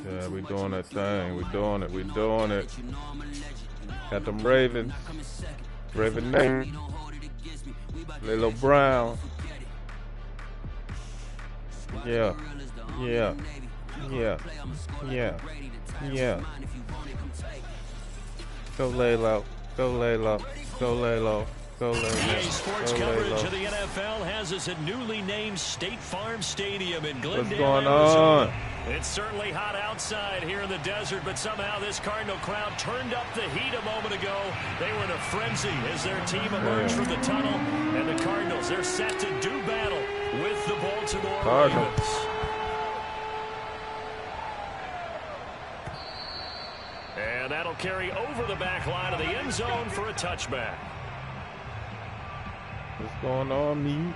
Yeah, we doing that thing. We doing it. We doing it. Got them Ravens. Raven name. Laylowbrown. Yeah. Yeah. Yeah. Yeah. Yeah. Go lay low. Go lay low. Go lay low. Go lay low. EA Sports coverage of the NFL has us at newly named State Farm Stadium in Glendale, Arizona. It's certainly hot outside here in the desert, but somehow this Cardinal crowd turned up the heat a moment ago. They were in a frenzy as their team emerged from the tunnel, and the Cardinals, they're set to do battle with the Baltimore Ravens. And that'll carry over the back line of the end zone for a touchback. What's going on, me?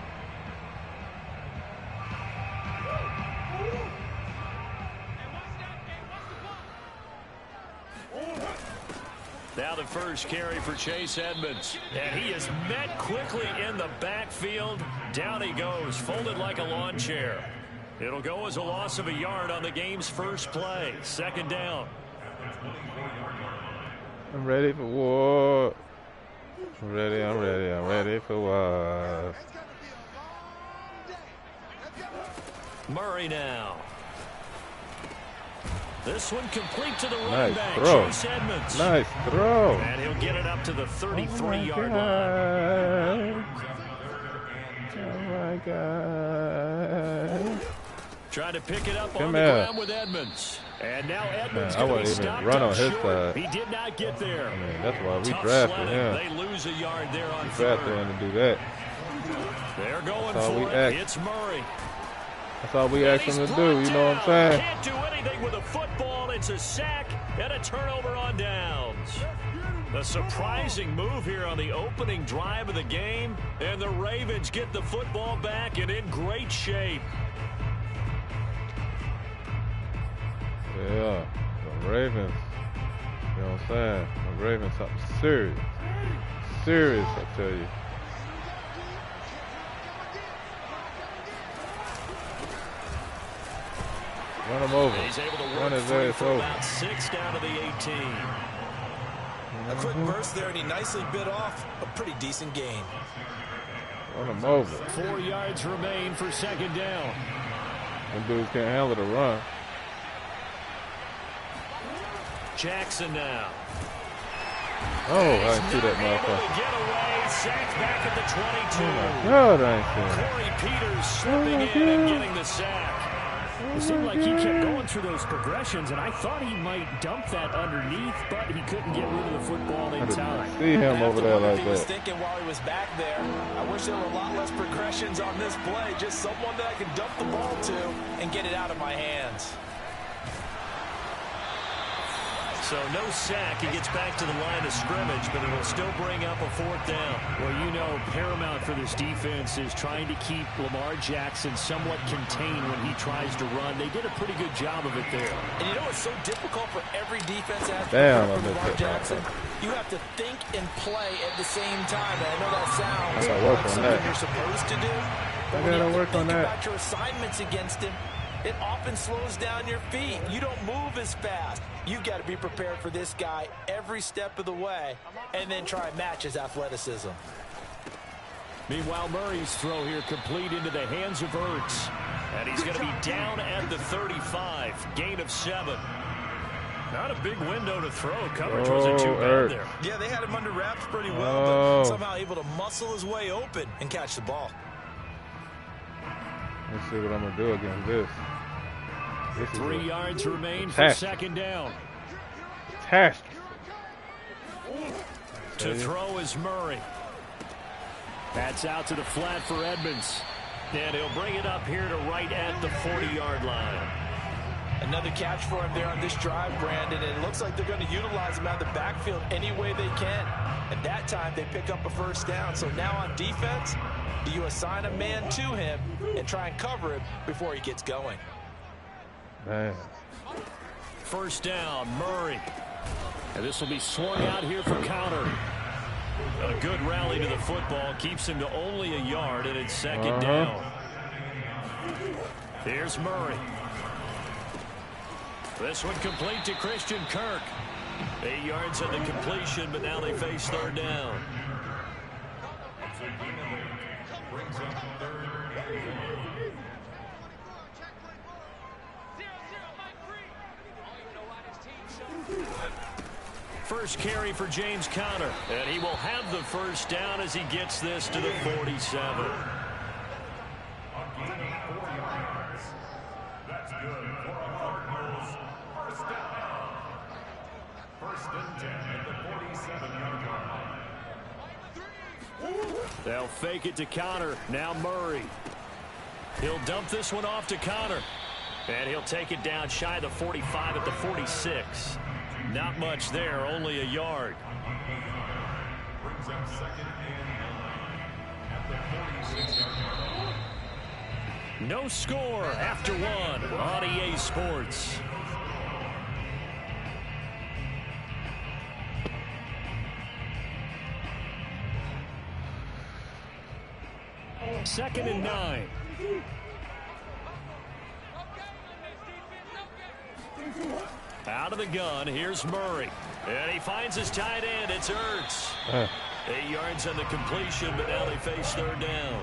Now the first carry for Chase Edmonds. And he is met quickly in the backfield. Down he goes, folded like a lawn chair. It'll go as a loss of a yard on the game's first play. Second down. I'm ready for war. I'm ready, I'm ready, I'm ready for what? Murray now. This one complete to the running back, throw. Chase Edmonds. Nice throw. And he'll get it up to the 33-yard line. Oh my God. Trying to pick it up on the ground with Edmonds. And now Edmonds going to be stopped run on his short. side. He did not get there. I mean, that's why we Tough drafted sledding. him. They lose a yard there on We third. drafted him to do that. They're going That's all for we it. asked. It's Murray. That's all we asked him to do, you know what I'm saying? Can't do anything with a football. It's a sack and a turnover on downs. A surprising move here on the opening drive of the game. And the Ravens get the football back and in great shape. Yeah, the Ravens, you know what I'm saying? The Ravens, something serious. Serious, I tell you. Run him over. He's able to Run work his free ass for over. about 6 down to the 18. A quick burst there, and he nicely bit off a pretty decent gain. Run him over. 4 yards remain for second down. Them dudes can't handle the run. Jackson now. Oh, I didn't see that Able to motherfucker. get away, sacked back at the 22. Oh my God, I ain't seen it. Corey Peters slipping in and getting the sack. It seemed like he kept going through those progressions, and I thought he might dump that underneath, but he couldn't get rid of the football in time. See him over there like He was that. thinking while he was back there, I wish there were a lot less progressions on this play. Just someone that I can dump the ball to and get it out of my hands. So no sack. He gets back to the line of scrimmage, but it'll still bring up a 4th down. Well, you know, paramount for this defense is trying to keep Lamar Jackson somewhat contained when he tries to run. They did a pretty good job of it there. And you know it's so difficult for every defense to have to Damn, prepare for I missed Lamar that. Jackson. You have to think and play at the same time. And I know that sounds I gotta work like on something that. you're supposed to do. But I when you gotta have to work on think that. about your assignments against him, it often slows down your feet. You don't move as fast. You got to be prepared for this guy every step of the way and then try and match his athleticism. Meanwhile, Murray's throw here complete into the hands of Ertz. And he's going to be down at the 35. Gain of 7. Not a big window to throw. Coverage wasn't too bad there. Yeah, they had him under wraps pretty well, but somehow able to muscle his way open and catch the ball. Let's see what I'm going to do against this. 3 yards remain for second down. Catastrophe. To throw is Murray. That's out to the flat for Edmonds. And he'll bring it up here to right at the 40-yard line. Another catch for him there on this drive, Brandon, and it looks like they're going to utilize him out of the backfield any way they can. And that time they pick up a first down. So now on defense, do you assign a man to him and try and cover him before he gets going? Man. First down, Murray. And this will be swung out here for counter. A good rally to the football keeps him to only a yard, and it's second down. Here's Murray. This one complete to Christian Kirk. 8 yards on the completion, but now they face third down. First carry for James Conner, and he will have the first down as he gets this to the 47. That's good for a Cardinals first down. First and 10 at the 47-yard line. They'll fake it to Conner. Now Murray. He'll dump this one off to Conner. And he'll take it down shy of the 45 at the 46. Not much there, only a yard. Brings up second and 9 at the 46-yard line. No score after one on EA Sports. Second and 9. Out of the gun, here's Murray. And he finds his tight end. It's Ertz. 8 yards on the completion, but now they face third down.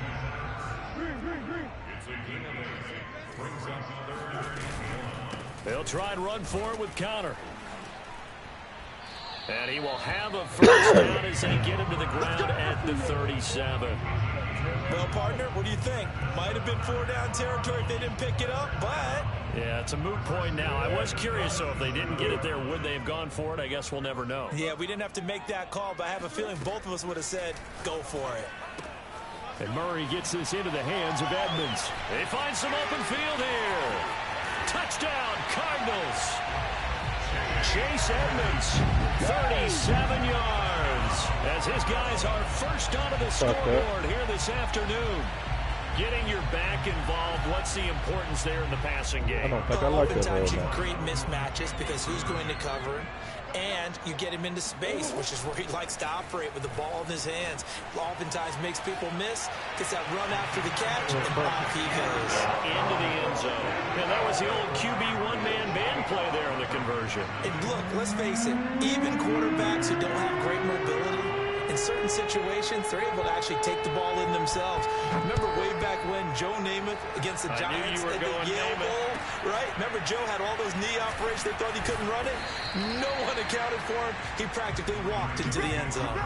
They'll try and run for it with Conner. And he will have a first down as they get him to the ground at the 37. Well, partner, what do you think? Might have been 4-down territory if they didn't pick it up, but... Yeah, it's a moot point now. I was curious, though, if they didn't get it there, would they have gone for it? I guess we'll never know. Yeah, we didn't have to make that call, but I have a feeling both of us would have said, go for it. And Murray gets this into the hands of Edmonds. They find some open field here. Touchdown, Cardinals. Chase Edmonds, 37 yards, as his guys are first onto the scoreboard here this afternoon. Getting your back involved, what's the importance there in the passing game? Oftentimes you can create mismatches because who's going to cover him, and you get him into space, which is where he likes to operate with the ball in his hands. Oftentimes makes people miss, gets that run after the catch, and off he goes. Into the end zone. And that was the old QB one-man band play there on the conversion. And look, let's face it, even quarterbacks who don't have great mobility, in certain situations, they're able to actually take the ball in themselves. Remember way back when Joe Namath against the Giants at the Yale Bowl, right? Remember Joe had all those knee operations. They thought he couldn't run it. No one accounted for him. He practically walked into the end zone.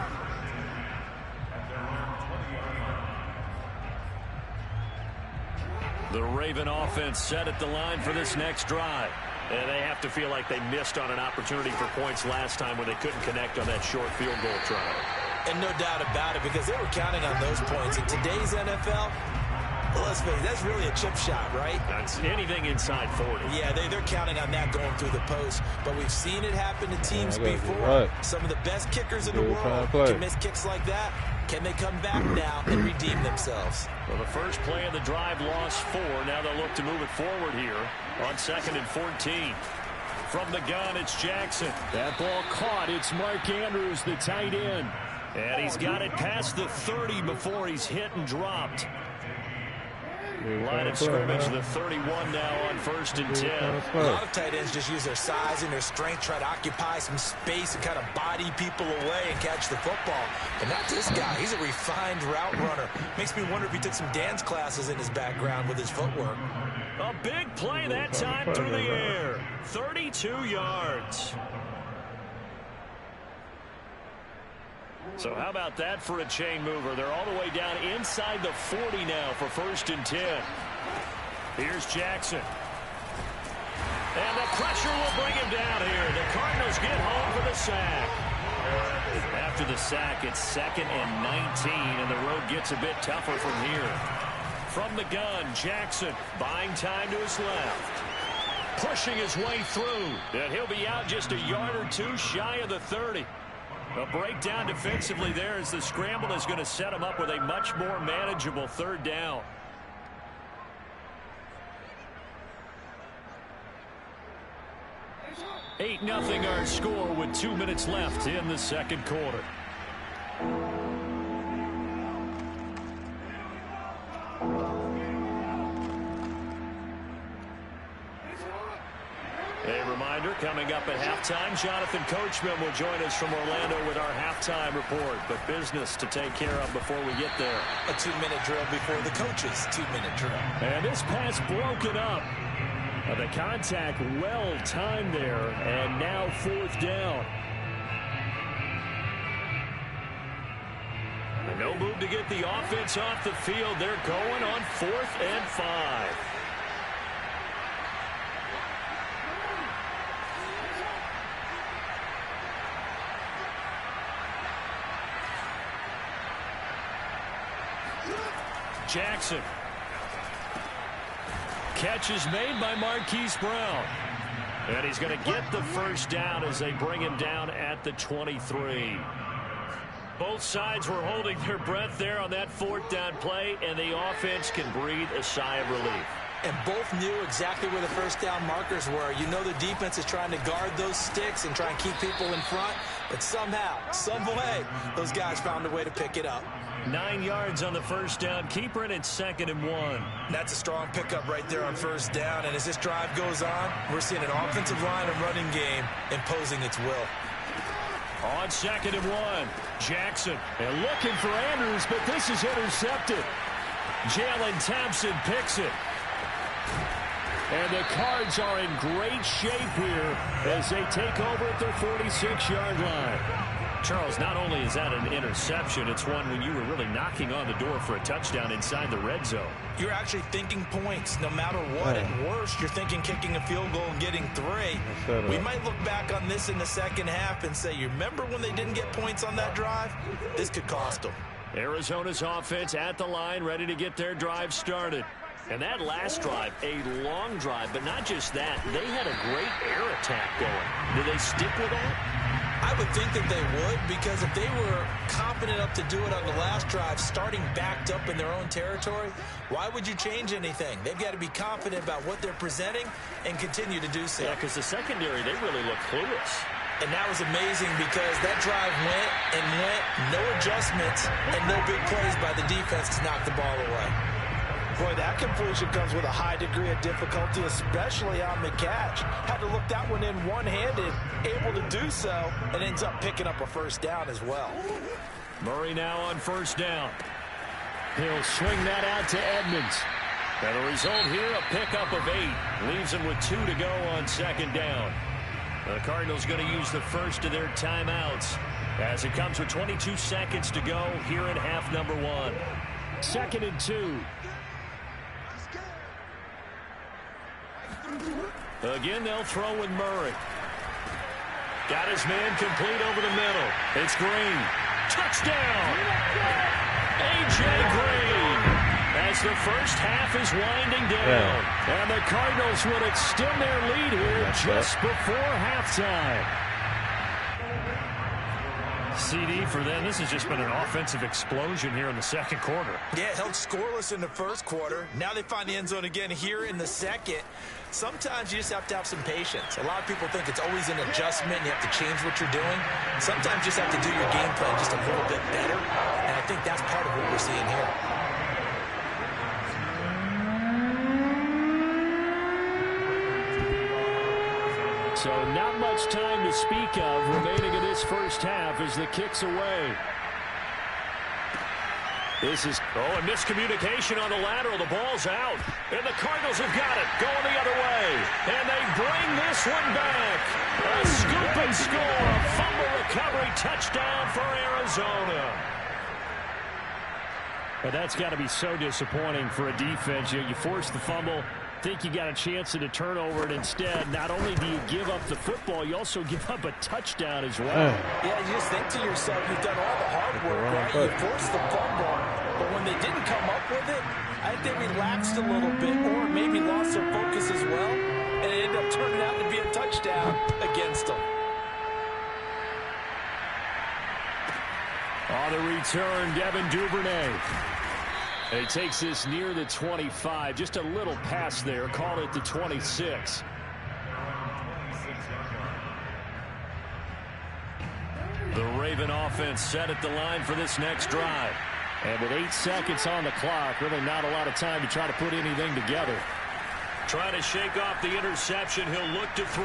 The Raven offense set at the line for this next drive. And they have to feel like they missed on an opportunity for points last time when they couldn't connect on that short field goal try. And no doubt about it, because they were counting on those points. In today's NFL, well, let's face it, that's really a chip shot, right? That's anything inside 40. Yeah, they're counting on that going through the post. But we've seen it happen to teams before. Some of the best kickers in the world can miss kicks like that. Can they come back now and redeem themselves? Well, the first play of the drive lost 4. Now they'll look to move it forward here on 2nd and 14. From the gun, it's Jackson. That ball caught. It's Mark Andrews, the tight end. And he's got it past the 30 before he's hit and dropped. Line of scrimmage, the 31 now on 1st and 10. A lot of tight ends just use their size and their strength, try to occupy some space and kind of body people away and catch the football. But not this guy. He's a refined route runner. Makes me wonder if he took some dance classes in his background with his footwork. A big play that time through the air. 32 yards. So how about that for a chain mover? They're all the way down inside the 40 now for 1st and 10. Here's Jackson. And the pressure will bring him down here. The Cardinals get home for the sack. After the sack, it's 2nd and 19, and the road gets a bit tougher from here. From the gun, Jackson buying time to his left. Pushing his way through. And he'll be out just a yard or two shy of the 30. A breakdown defensively there as the scramble is going to set him up with a much more manageable 3rd down. Eight 0 our score with 2 minutes left in the 2nd quarter. A reminder, coming up at halftime, Jonathan Coachman will join us from Orlando with our halftime report. But business to take care of before we get there. A 2-minute drill before the coach's 2-minute drill. And this pass broken up. The contact well timed there, and now 4th down. No move to get the offense off the field. They're going on 4th and 5. Jackson. Catch is made by Marquise Brown. And he's going to get the first down as they bring him down at the 23. Both sides were holding their breath there on that 4th down play, and the offense can breathe a sigh of relief. And both knew exactly where the first down markers were. You know the defense is trying to guard those sticks and try and keep people in front, but somehow, some way, those guys found a way to pick it up. 9 yards on the first down. Keeper, and it's 2nd and 1. That's a strong pickup right there on first down, and as this drive goes on, we're seeing an offensive line and running game imposing its will. On 2nd and 1, Jackson. And looking for Andrews, but this is intercepted. Jalen Thompson picks it. And the Cards are in great shape here as they take over at their 46-yard line. Charles, not only is that an interception, it's one when you were really knocking on the door for a touchdown inside the red zone. You're actually thinking points no matter what. At worst, you're thinking kicking a field goal and getting 3. We might look back on this in the second half and say, you remember when they didn't get points on that drive? This could cost them. Arizona's offense at the line, ready to get their drive started. And that last drive, a long drive, but not just that. They had a great air attack going. Do they stick with that? I would think that they would, because if they were confident enough to do it on the last drive, starting backed up in their own territory, why would you change anything? They've got to be confident about what they're presenting and continue to do so. Yeah, because the secondary, they really look clueless. And that was amazing because that drive went and went, no adjustments, and no big plays by the defense to knock the ball away. Boy, that completion comes with a high degree of difficulty, especially on the catch. Had to look that one in one-handed, able to do so, and ends up picking up a first down as well. Murray now on first down. He'll swing that out to Edmonds. And the result here, a pickup of 8. Leaves him with 2 to go on 2nd down. The Cardinals going to use the first of their timeouts as it comes with 22 seconds to go here in half number 1. 2nd and 2. Again, they'll throw with Murray. Got his man complete over the middle. It's Green. Touchdown! A.J. Green, as the first half is winding down. And the Cardinals will extend their lead here just before halftime. CD for them. This has just been an offensive explosion here in the second quarter. Yeah, held scoreless in the first quarter. Now they find the end zone again here in the second. Sometimes you just have to have some patience. A lot of people think it's always an adjustment. You have to change what you're doing. Sometimes you just have to do your game plan just a little bit better. And I think that's part of what we're seeing here. So not much time to speak of remaining in this first half as the kick's away. This is, a miscommunication on the lateral. The ball's out. And the Cardinals have got it. Going the other way. And they bring this one back. A scoop and score. A fumble recovery touchdown for Arizona. But that's got to be so disappointing for a defense. You force the fumble, think you got a chance at a turnover, and instead, not only do you give up the football, you also give up a touchdown as well. Yeah, you just think to yourself, you've done all the hard work, right? You forced the fumble, but when they didn't come up with it, I think they relaxed a little bit or maybe lost their focus as well, and it ended up turning out to be a touchdown against them. On the return, Devin Duvernay. And he takes this near the 25. Just a little pass there. Call it the 26. The Raven offense set at the line for this next drive. And with 8 seconds on the clock, really not a lot of time to try to put anything together. Trying to shake off the interception. He'll look to throw.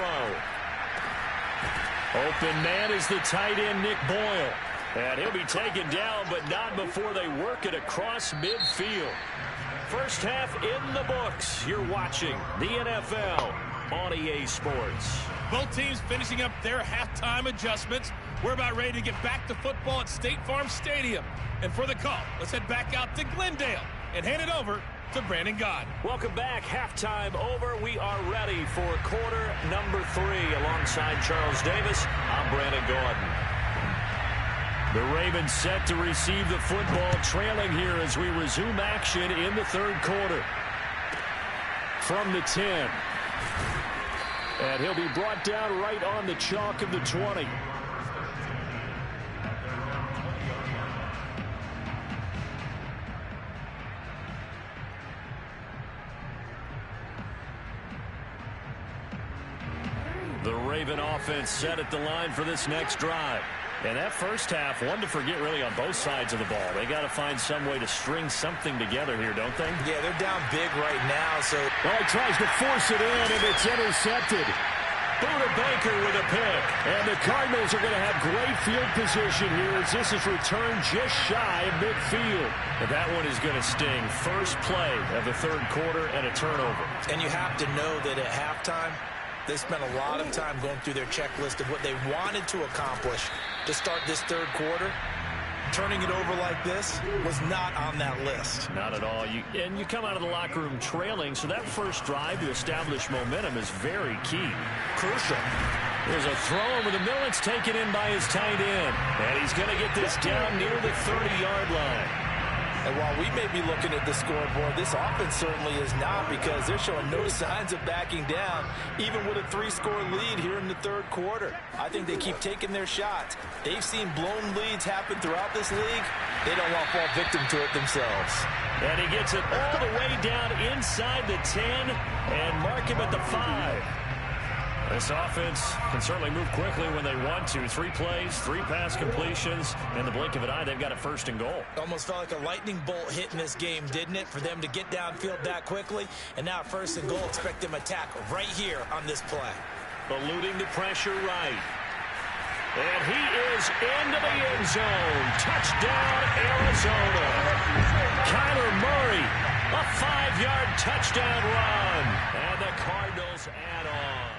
Open man is the tight end, Nick Boyle. And he'll be taken down, but not before they work it across midfield. First half in the books. You're watching the NFL on EA Sports. Both teams finishing up their halftime adjustments. We're about ready to get back to football at State Farm Stadium. And for the call, let's head back out to Glendale and hand it over to Brandon Gaudin. Welcome back. Halftime over. We are ready for quarter number 3. Alongside Charles Davis, I'm Brandon Gaudin. The Ravens set to receive the football, trailing here as we resume action in the third quarter. From the 10. And he'll be brought down right on the chalk of the 20. The Raven offense set at the line for this next drive. And that first half, one to forget really on both sides of the ball. They got to find some way to string something together here, don't they? Yeah, they're down big right now. So he tries to force it in, and it's intercepted. Buda Baker with a pick. And the Cardinals are going to have great field position here as this is returned just shy of midfield. And that one is going to sting. First play of the third quarter and a turnover. And you have to know that at halftime, they spent a lot of time going through their checklist of what they wanted to accomplish to start this third quarter. Turning it over like this was not on that list. Not at all. And you come out of the locker room trailing, so that first drive to establish momentum is very key. Crucial. There's a throw over the middle. It's taken in by his tight end. And he's going to get this down near the 30-yard line. And while we may be looking at the scoreboard, this offense certainly is not, because they're showing no signs of backing down, even with a 3-score lead here in the third quarter. I think they keep taking their shots. They've seen blown leads happen throughout this league. They don't want to fall victim to it themselves. And he gets it all the way down inside the 10 and mark him at the 5. This offense can certainly move quickly when they want to. 3 plays, 3 pass completions. In the blink of an eye, they've got a first and goal. Almost felt like a lightning bolt hit in this game, didn't it? For them to get downfield that quickly. And now first and goal, expect them to attack right here on this play. Eluding the pressure right. And he is into the end zone. Touchdown, Arizona. Kyler Murray, a 5-yard touchdown run. And the Cardinals add on.